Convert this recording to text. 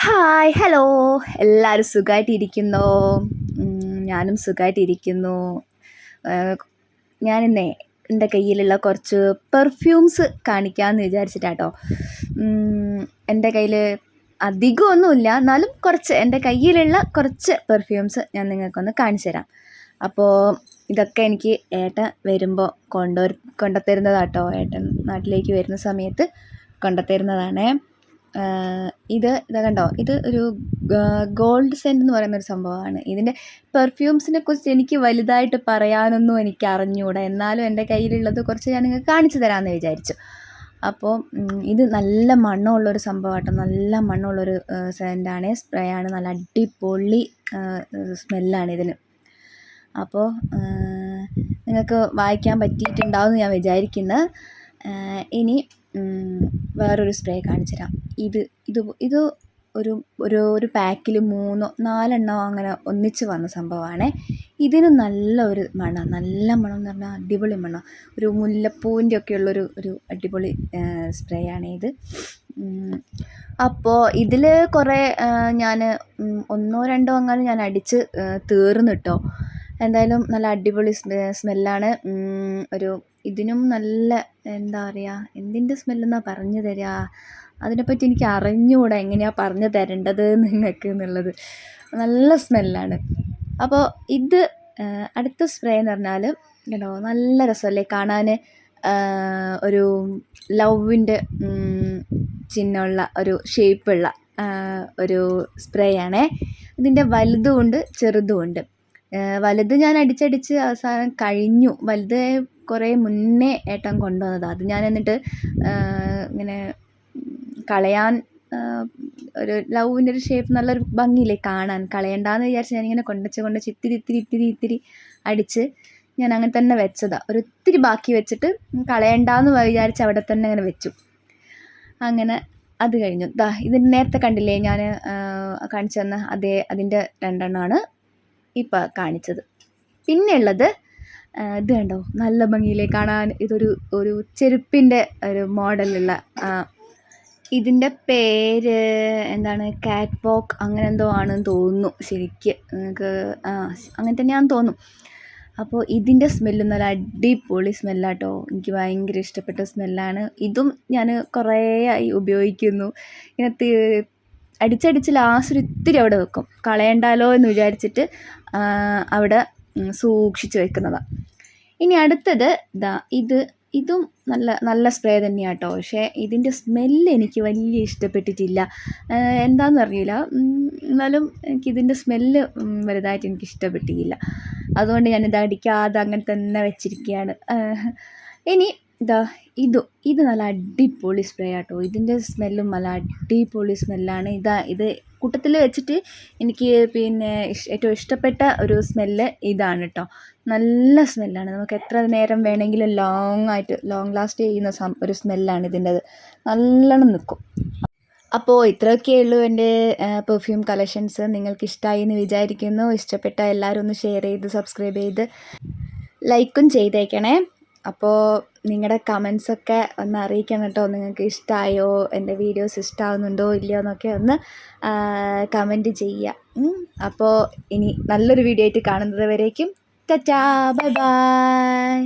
Hi hello, എല്ലാവരും സുഖമായിട്ടിരിക്കുന്നോ? ഞാനും സുഖമായിട്ടിരിക്കുന്നു. ഞാനിന്നേ എൻ്റെ കയ്യിലുള്ള കുറച്ച് പെർഫ്യൂംസ് കാണിക്കാമെന്ന് വിചാരിച്ചിട്ടാട്ടോ. എൻ്റെ കയ്യിൽ അധികമൊന്നുമില്ല, എന്നാലും കുറച്ച് എൻ്റെ കയ്യിലുള്ള കുറച്ച് പെർഫ്യൂംസ് ഞാൻ നിങ്ങൾക്കൊന്ന് കാണിച്ചു തരാം. അപ്പോൾ ഇതൊക്കെ എനിക്ക് ഏട്ടൻ വരുമ്പോൾ കൊണ്ടുത്തരുന്നതാട്ടോ. ഏട്ടൻ നാട്ടിലേക്ക് വരുന്ന സമയത്ത് കൊണ്ടുത്തരുന്നതാണേ. ഇത് കണ്ടോ, ഇത് ഒരു ഗോൾഡ് സെൻറ്റ് എന്ന് പറയുന്നൊരു സംഭവമാണ്. ഇതിൻ്റെ പെർഫ്യൂംസിനെ കുറിച്ച് എനിക്ക് വലുതായിട്ട് പറയാനൊന്നും എനിക്ക് അറിഞ്ഞുകൂടാ, എന്നാലും എൻ്റെ കയ്യിലുള്ളത് കുറച്ച് ഞാൻ നിങ്ങൾക്ക് കാണിച്ചു തരാമെന്ന് വിചാരിച്ചു. അപ്പോൾ ഇത് നല്ല മണമുള്ളൊരു സംഭവമാട്ടോ, നല്ല മണമുള്ളൊരു സെൻറ്റാണ്, സ്പ്രേ ആണ്, നല്ല അടിപൊളി സ്മെല്ലാണ് ഇതിന്. അപ്പോൾ നിങ്ങൾക്ക് വായിക്കാൻ പറ്റിയിട്ടുണ്ടാവും എന്ന് ഞാൻ വിചാരിക്കുന്നത്. ഇനി വേറൊരു സ്പ്രേ കാണിച്ചു തരാം. ഇത് ഒരു പാക്കിൽ 3-4 അങ്ങനെ ഒന്നിച്ച് വന്ന സംഭവമാണ്. ഇതിന് നല്ല ഒരു മണം, നല്ല മണം എന്ന് പറഞ്ഞാൽ അടിപൊളി മണം, ഒരു മുല്ലപ്പൂവിൻ്റെ ഒക്കെ ഉള്ളൊരു അടിപൊളി സ്പ്രേ ആണ് ഇത്. അപ്പോൾ ഇതിൽ കുറേ ഞാൻ 1-2 അങ്ങനെ ഞാൻ അടിച്ച് തീർന്നിട്ടോ. എന്തായാലും നല്ല അടിപൊളി സ്മെല്ലാണ്. ഇതിനും നല്ല എന്താ പറയുക, എന്തിൻ്റെ സ്മെല്ലെന്നാണ് പറഞ്ഞു തരിക, അതിനെപ്പറ്റി എനിക്ക് അറിഞ്ഞുകൂടാ എങ്ങനെയാണ് പറഞ്ഞു തരേണ്ടത് നിങ്ങൾക്ക് എന്നുള്ളത്. നല്ല സ്മെല്ലാണ്. അപ്പോൾ ഇത് അടുത്ത സ്പ്രേ എന്ന് പറഞ്ഞാൽ കേട്ടോ, നല്ല രസമല്ലേ കാണാൻ. ഒരു ലവിൻ്റെ ചിഹ്നമുള്ള ഒരു ഷേപ്പുള്ള ഒരു സ്പ്രേ ആണേ. ഇതിൻ്റെ വലുതുമുണ്ട് ചെറുതുമുണ്ട്. വലുത് ഞാൻ അടിച്ചടിച്ച് അവസാനം കഴിഞ്ഞു. വലുത് കുറേ മുന്നേ ഏട്ടൻ കൊണ്ടുവന്നതാണ്. അത് ഞാൻ എന്നിട്ട് ഇങ്ങനെ കളയാൻ, ഒരു ലവിൻ്റെ ഒരു ഷേപ്പ് നല്ലൊരു ഭംഗിയില്ലേ കാണാൻ, കളയണ്ടെന്ന് വിചാരിച്ച് ഞാനിങ്ങനെ കൊണ്ടുവച്ച് ഇത്തിരി അടിച്ച് ഞാൻ അങ്ങനെ തന്നെ വെച്ചതാണ്. ഒരിത്തിരി ബാക്കി വെച്ചിട്ട് കളയണ്ടെന്ന് വിചാരിച്ച് അവിടെ തന്നെ അങ്ങനെ വെച്ചു. അങ്ങനെ അത് കഴിഞ്ഞു. ഇത് നേരത്തെ കണ്ടില്ലേ ഞാൻ കാണിച്ചു തന്ന അതിൻ്റെ 2 ഇപ്പോൾ കാണിച്ചത്. പിന്നെ ഉള്ളത് ഇത് കണ്ടോ, നല്ല ഭംഗിയിലേ കാണാൻ. ഒരു ചെരുപ്പിൻ്റെ ഒരു മോഡലുള്ള, ഇതിൻ്റെ പേര് എന്താണ്, കാറ്റ് വാക്ക് അങ്ങനെ എന്തോ ആണെന്ന് തോന്നുന്നു ശരിക്ക്. നിങ്ങൾക്ക് അങ്ങനെ തന്നെയാണെന്ന് തോന്നും. അപ്പോൾ ഇതിൻ്റെ സ്മെല്ല് നല്ല അടിപൊളി സ്മെല്ലാട്ടോ, എനിക്ക് ഭയങ്കര ഇഷ്ടപ്പെട്ട സ്മെല്ലാണ്. ഇതും ഞാൻ കുറേ ആയി ഉപയോഗിക്കുന്നു. ഇങ്ങനെ അടിച്ചടിച്ച് ലാസ്റ്റ് ഒരിത്തിരി അവിടെ വെക്കും, കളയണ്ടല്ലോ എന്ന് വിചാരിച്ചിട്ട് അവിടെ സൂക്ഷിച്ച് വെക്കുന്നതാണ്. ഇനി അടുത്തത് ഇതും നല്ല സ്പ്രേ തന്നെയാണ് കേട്ടോ. പക്ഷേ ഇതിൻ്റെ സ്മെല്ല് എനിക്ക് വലിയ ഇഷ്ടപ്പെട്ടിട്ടില്ല, എന്താണെന്ന് അറിയില്ല. എന്നാലും എനിക്കിതിൻ്റെ സ്മെല്ല് വലുതായിട്ട് എനിക്ക് ഇഷ്ടപ്പെട്ടില്ല. അതുകൊണ്ട് ഞാനിത് അടിക്കാതെ അങ്ങനെ തന്നെ വെച്ചിരിക്കുകയാണ്. ഇനി ഇത് നല്ല അടിപൊളി സ്പ്രേ ആട്ടോ. ഇതിൻ്റെ സ്മെല്ലും നല്ല അടിപൊളി സ്മെല്ലാണ്. ഇത് കൂട്ടത്തിൽ വെച്ചിട്ട് എനിക്ക് പിന്നെ ഏറ്റവും ഇഷ്ടപ്പെട്ട ഒരു സ്മെല്ല് ഇതാണ് കേട്ടോ. നല്ല സ്മെല്ലാണ്, നമുക്ക് എത്ര നേരം വേണമെങ്കിലും ലോങ് ലാസ്റ്റ് ചെയ്യുന്ന ഒരു സ്മെല്ലാണ് ഇതിൻ്റെത്, നല്ലോണം നിൽക്കും. അപ്പോൾ ഇത്രയൊക്കെയുള്ളൂ എൻ്റെ പെർഫ്യൂം കളക്ഷൻസ്. നിങ്ങൾക്ക് ഇഷ്ടമായി എന്ന് വിചാരിക്കുന്നു. ഇഷ്ടപ്പെട്ട എല്ലാവരും ഒന്ന് ഷെയർ ചെയ്ത് സബ്സ്ക്രൈബ് ചെയ്ത് ലൈക്കും ചെയ്തേക്കണേ. അപ്പോൾ നിങ്ങളുടെ കമൻസൊക്കെ ഒന്ന് അറിയിക്കണം കേട്ടോ. നിങ്ങൾക്ക് ഇഷ്ടമായോ, എൻ്റെ വീഡിയോസ് ഇഷ്ടമാവുന്നുണ്ടോ ഇല്ലയോ എന്നൊക്കെ ഒന്ന് കമൻറ്റ് ചെയ്യുക. അപ്പോൾ ഇനി നല്ലൊരു വീഡിയോ ആയിട്ട് കാണുന്നത് വരേക്കും ടാറ്റാ, ബൈ ബൈ.